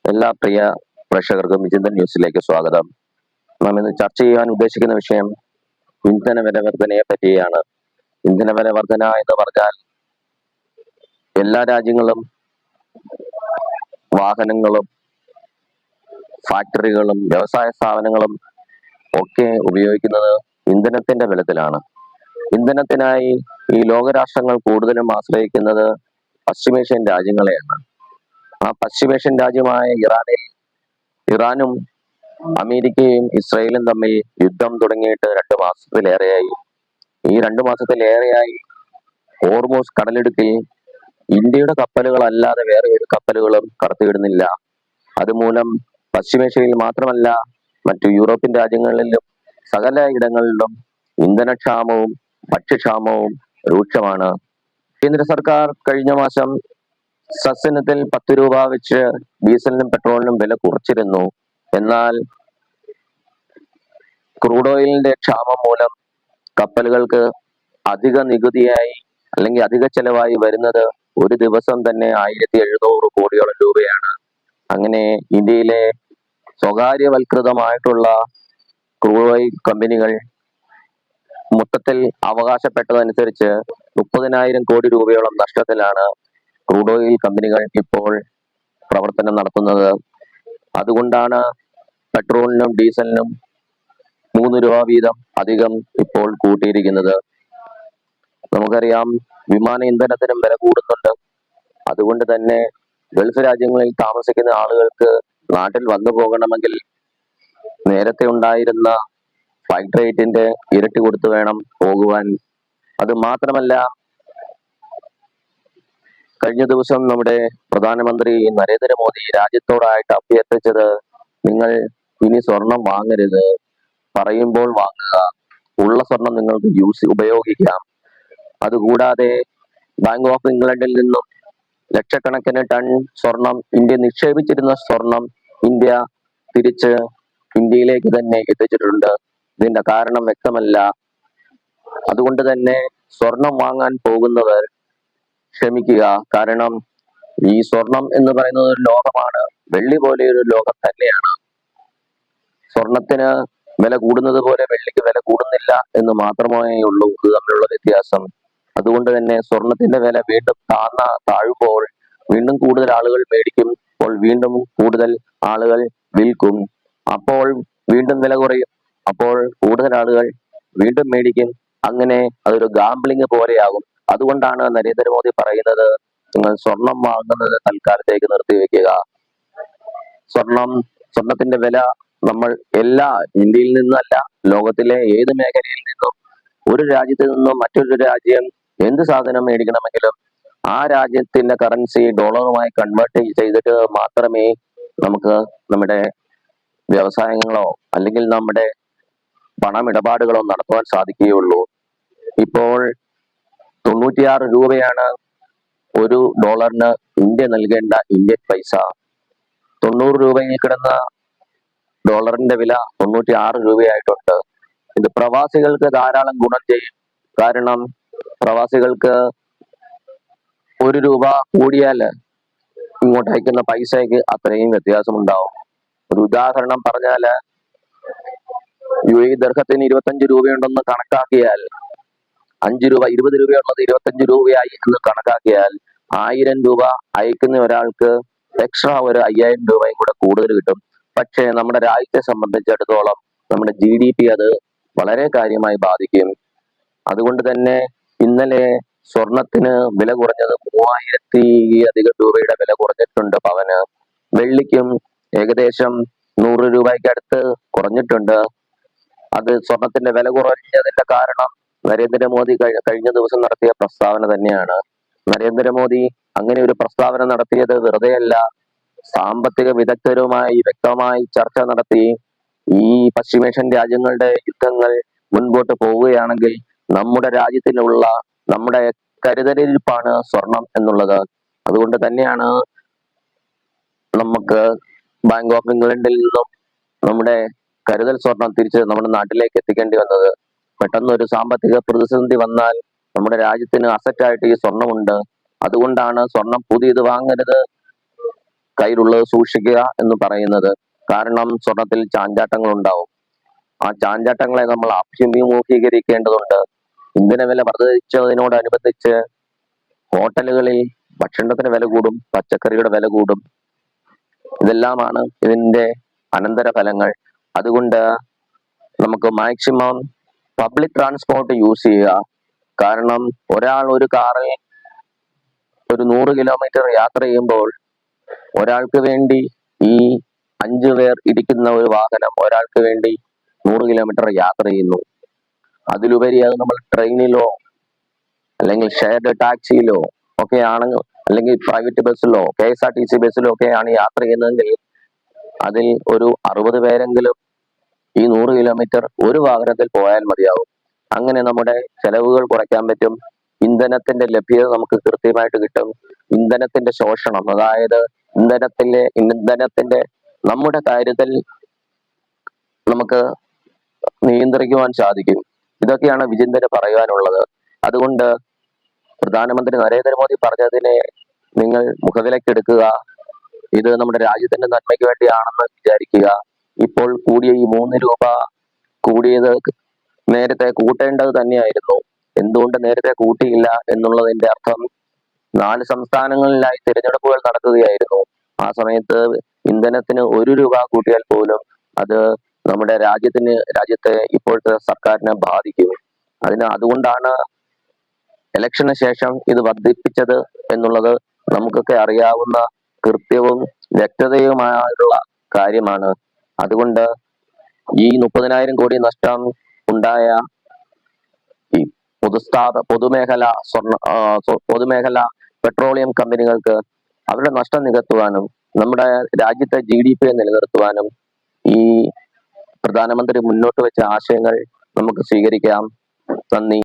എല്ലാ പ്രിയ പ്രേക്ഷകർക്കും വിചിന്തൻ ന്യൂസിലേക്ക് സ്വാഗതം. നാം ഇന്ന് ചർച്ച ചെയ്യാൻ ഉദ്ദേശിക്കുന്ന വിഷയം ഇന്ധന വില വർധനയെ പറ്റിയാണ്. ഇന്ധന വില വർധന എന്ന് പറഞ്ഞാൽ എല്ലാ രാജ്യങ്ങളും വാഹനങ്ങളും ഫാക്ടറികളും വ്യവസായ സ്ഥാപനങ്ങളും ഒക്കെ ഉപയോഗിക്കുന്നത് ഇന്ധനത്തിന്റെ ബലത്തിലാണ്. ഇന്ധനത്തിനായി ഈ ലോകരാഷ്ട്രങ്ങൾ കൂടുതലും ആശ്രയിക്കുന്നത് പശ്ചിമേഷ്യൻ രാജ്യങ്ങളെയാണ്. ആ പശ്ചിമേഷ്യൻ രാജ്യമായ ഇറാനും അമേരിക്കയും ഇസ്രയേലും തമ്മിൽ യുദ്ധം തുടങ്ങിയിട്ട് 2 മാസത്തിലേറെയായി. ഈ 2 മാസത്തിലേറെയായി ഹോർമൂസ് കടലിടുക്കിൽ ഇന്ത്യയുടെ കപ്പലുകളല്ലാതെ വേറെ ഒരു കപ്പലുകളും കടത്തിവിടുന്നില്ല. അതുമൂലം പശ്ചിമേഷ്യയിൽ മാത്രമല്ല മറ്റു യൂറോപ്യൻ രാജ്യങ്ങളിലും സകല ഇടങ്ങളിലും ഇന്ധനക്ഷാമവും ഭക്ഷ്യക്ഷാമവും രൂക്ഷമാണ്. കേന്ദ്ര സർക്കാർ കഴിഞ്ഞ മാസം സസ്യനത്തിൽ 10 രൂപ വെച്ച് ഡീസലിനും പെട്രോളിനും വില കുറച്ചിരുന്നു. എന്നാൽ ക്രൂഡ് ഓയിലിന്റെ ക്ഷാമം മൂലം കപ്പലുകൾക്ക് അധിക നികുതിയായി അല്ലെങ്കിൽ അധിക ചെലവായി വരുന്നത് ഒരു ദിവസം തന്നെ 1700 കോടിയോളം രൂപയാണ്. അങ്ങനെ ഇന്ത്യയിലെ സ്വകാര്യവൽകൃതമായിട്ടുള്ള ക്രൂഡ് ഓയിൽ കമ്പനികൾ മൊത്തത്തിൽ അവകാശപ്പെട്ടതനുസരിച്ച് 30,000 കോടി രൂപയോളം നഷ്ടത്തിലാണ് ക്രൂഡ് ഓയിൽ കമ്പനികൾ ഇപ്പോൾ പ്രവർത്തനം നടത്തുന്നത്. അതുകൊണ്ടാണ് പെട്രോളിനും ഡീസലിനും 3 രൂപ വീതം അധികം ഇപ്പോൾ കൂട്ടിയിരിക്കുന്നത്. നമുക്കറിയാം, വിമാന ഇന്ധനത്തിനും വില കൂടുന്നുണ്ട്. അതുകൊണ്ട് തന്നെ ഗൾഫ് രാജ്യങ്ങളിൽ താമസിക്കുന്ന ആളുകൾക്ക് നാട്ടിൽ വന്നു പോകണമെങ്കിൽ നേരത്തെ ഉണ്ടായിരുന്ന ഫ്ലൈറ്റ് റേറ്റിന്റെ ഇരട്ടി കൊടുത്തു വേണം പോകുവാൻ. അത് മാത്രമല്ല, കഴിഞ്ഞ ദിവസം നമ്മുടെ പ്രധാനമന്ത്രി നരേന്ദ്രമോദി രാജ്യത്തോടായിട്ട് അഭ്യർത്ഥിച്ചത്, നിങ്ങൾ ഇനി സ്വർണം വാങ്ങരുത്, പറയുമ്പോൾ വാങ്ങുക, ഉള്ള സ്വർണം നിങ്ങൾക്ക് ഉപയോഗിക്കാം. അതുകൂടാതെ ബാങ്ക് ഓഫ് ഇംഗ്ലണ്ടിൽ നിന്നും ലക്ഷക്കണക്കിന് ടൺ സ്വർണം, ഇന്ത്യ നിക്ഷേപിച്ചിരുന്ന സ്വർണം ഇന്ത്യ തിരിച്ച് ഇന്ത്യയിലേക്ക് തന്നെ എത്തിച്ചിട്ടുണ്ട്. ഇതിന്റെ കാരണം വ്യക്തമല്ല. അതുകൊണ്ട് തന്നെ സ്വർണം വാങ്ങാൻ പോകുന്നവർ ക്ഷമിക്കുക. കാരണം ഈ സ്വർണം എന്ന് പറയുന്നത് ഒരു ലോകമാണ്, വെള്ളി പോലെ ഒരു ലോകം തന്നെയാണ്. സ്വർണത്തിന് വില കൂടുന്നത് പോലെ വെള്ളിക്ക് വില കൂടുന്നില്ല എന്ന് മാത്രമേ ഉള്ളൂ ഇത് തമ്മിലുള്ള വ്യത്യാസം. അതുകൊണ്ട് തന്നെ സ്വർണത്തിന്റെ വില വീണ്ടും താഴുമ്പോൾ വീണ്ടും കൂടുതൽ ആളുകൾ മേടിക്കും, അപ്പോൾ വീണ്ടും കൂടുതൽ ആളുകൾ വിൽക്കും, അപ്പോൾ വീണ്ടും വില കുറയും, അപ്പോൾ കൂടുതൽ ആളുകൾ വീണ്ടും മേടിക്കും. അങ്ങനെ അതൊരു ഗാംബ്ലിംഗ് പോലെയാകും. അതുകൊണ്ടാണ് നരേന്ദ്രമോദി പറയുന്നത്, നിങ്ങൾ സ്വർണം വാങ്ങുന്നത് തൽക്കാലത്തേക്ക് നിർത്തിവെക്കുക. സ്വർണത്തിന്റെ വില നമ്മൾ ഇന്ത്യയിൽ നിന്നല്ല, ലോകത്തിലെ ഏത് മേഖലയിൽ നിന്നും, ഒരു രാജ്യത്ത് നിന്നും മറ്റൊരു രാജ്യം എന്ത് സാധനം മേടിക്കണമെങ്കിലും ആ രാജ്യത്തിന്റെ കറൻസി ഡോളറുമായി കൺവേർട്ട് ചെയ്തിട്ട് മാത്രമേ നമുക്ക് നമ്മുടെ വ്യവസായങ്ങളോ അല്ലെങ്കിൽ നമ്മുടെ പണമിടപാടുകളോ നടത്തുവാൻ സാധിക്കുകയുള്ളൂ. ഇപ്പോൾ 96 രൂപയാണ് ഒരു ഡോളറിന് ഇന്ത്യ നൽകേണ്ട ഇന്ത്യൻ പൈസ. 90 രൂപയിൽ കിടന്ന ഡോളറിന്റെ വില 96 രൂപയായിട്ടുണ്ട്. ഇത് പ്രവാസികൾക്ക് ധാരാളം ഗുണം ചെയ്യും. കാരണം പ്രവാസികൾക്ക് 1 രൂപ കൂടിയാൽ ഇങ്ങോട്ട് അയക്കുന്ന പൈസയ്ക്ക് അത്രയും വ്യത്യാസമുണ്ടാവും. ഒരു ഉദാഹരണം പറഞ്ഞാല്, UAE ദർഹത്തിന് 25 രൂപയുണ്ടെന്ന് കണക്കാക്കിയാൽ 5 രൂപ 20 രൂപയുള്ളത് 25 രൂപയായി എന്ന് കണക്കാക്കിയാൽ 1000 രൂപ അയക്കുന്ന ഒരാൾക്ക് എക്സ്ട്രാ ഒരു 5000 രൂപയും കൂടെ കൂടുതൽ കിട്ടും. പക്ഷേ നമ്മുടെ രാജ്യത്തെ സംബന്ധിച്ചിടത്തോളം നമ്മുടെ GDP അത് വളരെ കാര്യമായി ബാധിക്കും. അതുകൊണ്ട് തന്നെ ഇന്നലെ സ്വർണത്തിന് വില കുറഞ്ഞത് 3000 രൂപയുടെ വില കുറഞ്ഞിട്ടുണ്ട് പവന്. വെള്ളിക്കും ഏകദേശം 100 രൂപയ്ക്ക് അടുത്ത് കുറഞ്ഞിട്ടുണ്ട്. അത് സ്വർണത്തിന്റെ വില കുറഞ്ഞതിന്റെ കാരണം നരേന്ദ്രമോദി കഴിഞ്ഞ ദിവസം നടത്തിയ പ്രസ്താവന തന്നെയാണ്. നരേന്ദ്രമോദി അങ്ങനെ ഒരു പ്രസ്താവന നടത്തിയത് വെറുതെയല്ല. സാമ്പത്തിക വിദഗ്ധരുമായി വ്യക്തമായി ചർച്ച നടത്തി ഈ പശ്ചിമേഷ്യൻ രാജ്യങ്ങളുടെ യുദ്ധങ്ങൾ മുൻപോട്ട് പോവുകയാണെങ്കിൽ നമ്മുടെ രാജ്യത്തിനുള്ള നമ്മുടെ കരുതലിരിപ്പാണ് സ്വർണം എന്നുള്ളത്. അതുകൊണ്ട് തന്നെയാണ് നമുക്ക് ബാങ്ക് ഓഫ് ഇംഗ്ലണ്ടിൽ നിന്നും നമ്മുടെ കരുതൽ സ്വർണം തിരിച്ച് നമ്മുടെ നാട്ടിലേക്ക് എത്തിക്കേണ്ടി വന്നത്. പെട്ടെന്ന് ഒരു സാമ്പത്തിക പ്രതിസന്ധി വന്നാൽ നമ്മുടെ രാജ്യത്തിന് അസറ്റായിട്ട് ഈ സ്വർണമുണ്ട്. അതുകൊണ്ടാണ് സ്വർണം പുതിയത് വാങ്ങരുത്, കയ്യിലുള്ളത് സൂക്ഷിക്കുക എന്ന് പറയുന്നത്. കാരണം സ്വർണത്തിൽ ചാഞ്ചാട്ടങ്ങൾ ഉണ്ടാവും. ആ ചാഞ്ചാട്ടങ്ങളെ നമ്മൾ അഭിമുഖീകരിക്കേണ്ടതുണ്ട്. ഇന്ധനവില വർദ്ധിച്ചതിനോടനുബന്ധിച്ച് ഹോട്ടലുകളിൽ ഭക്ഷണത്തിന് വില കൂടും, പച്ചക്കറിയുടെ വില കൂടും. ഇതെല്ലാമാണ് ഇതിന്റെ അനന്തര ഫലങ്ങൾ. അതുകൊണ്ട് നമുക്ക് മാക്സിമം പബ്ലിക് ട്രാൻസ്പോർട്ട് യൂസ് ചെയ്യുക. കാരണം ഒരാൾ ഒരു കാറിൽ ഒരു 100 കിലോമീറ്റർ യാത്ര ചെയ്യുമ്പോൾ ഒരാൾക്ക് വേണ്ടി ഈ 5 പേർ ഇരിക്കുന്ന ഒരു വാഹനം ഒരാൾക്ക് വേണ്ടി 100 കിലോമീറ്റർ യാത്ര ചെയ്യുന്നു. അതിലുപരി അത് നമ്മൾ ട്രെയിനിലോ അല്ലെങ്കിൽ ഷെയർഡ് ടാക്സിയിലോ ഒക്കെ ആണെങ്കിൽ, അല്ലെങ്കിൽ പ്രൈവറ്റ് ബസ്സിലോ KSRTC ബസ്സിലോ ഒക്കെയാണ് യാത്ര ചെയ്യുന്നതെങ്കിൽ അതിൽ ഒരു 60 പേരെങ്കിലും ഈ 100 കിലോമീറ്റർ ഒരു വാഹനത്തിൽ പോയാൽ മതിയാവും. അങ്ങനെ നമ്മുടെ ചെലവുകൾ കുറയ്ക്കാൻ പറ്റും. ഇന്ധനത്തിന്റെ ലഭ്യത നമുക്ക് കൃത്യമായിട്ട് കിട്ടും. ഇന്ധനത്തിന്റെ ശോഷണം, അതായത് ഇന്ധനത്തിന്റെ നമ്മുടെ കാര്യത്തിൽ നമുക്ക് നിയന്ത്രിക്കുവാൻ സാധിക്കും. ഇതൊക്കെയാണ് വിജിന്തന് പറയുവാനുള്ളത്. അതുകൊണ്ട് പ്രധാനമന്ത്രി നരേന്ദ്രമോദി പറഞ്ഞതിനെ നിങ്ങൾ മുഖവിലക്കെടുക്കുക. ഇത് നമ്മുടെ രാജ്യത്തിന്റെ നന്മയ്ക്ക് വേണ്ടിയാണെന്ന് വിചാരിക്കുക. ഇപ്പോൾ കൂടിയ ഈ 3 രൂപ കൂടിയത് നേരത്തെ കൂട്ടേണ്ടത് തന്നെയായിരുന്നു. എന്തുകൊണ്ട് നേരത്തെ കൂട്ടിയില്ല എന്നുള്ളതിന്റെ അർത്ഥം 4 സംസ്ഥാനങ്ങളിലായി തിരഞ്ഞെടുപ്പുകൾ നടക്കുകയായിരുന്നു. ആ സമയത്ത് ഇന്ധനത്തിന് 1 രൂപ കൂട്ടിയാൽ പോലും അത് നമ്മുടെ രാജ്യത്തെ ഇപ്പോഴത്തെ സർക്കാരിനെ ബാധിക്കും. അതുകൊണ്ടാണ് ഇലക്ഷന് ശേഷം ഇത് വർദ്ധിപ്പിച്ചത് എന്നുള്ളത് നമുക്കൊക്കെ അറിയാവുന്ന കൃത്യവും വ്യക്തതയുമായുള്ള കാര്യമാണ്. അതുകൊണ്ട് ഈ 30,000 കോടി നഷ്ടം ഉണ്ടായ ഈ പൊതുമേഖല പെട്രോളിയം കമ്പനികൾക്ക് അവരുടെ നഷ്ടം നികത്തുവാനും നമ്മുടെ രാജ്യത്തെ GDP നിലനിർത്തുവാനും ഈ പ്രധാനമന്ത്രി മുന്നോട്ട് വെച്ച ആശയങ്ങൾ നമുക്ക് സ്വീകരിക്കാം. നന്ദി.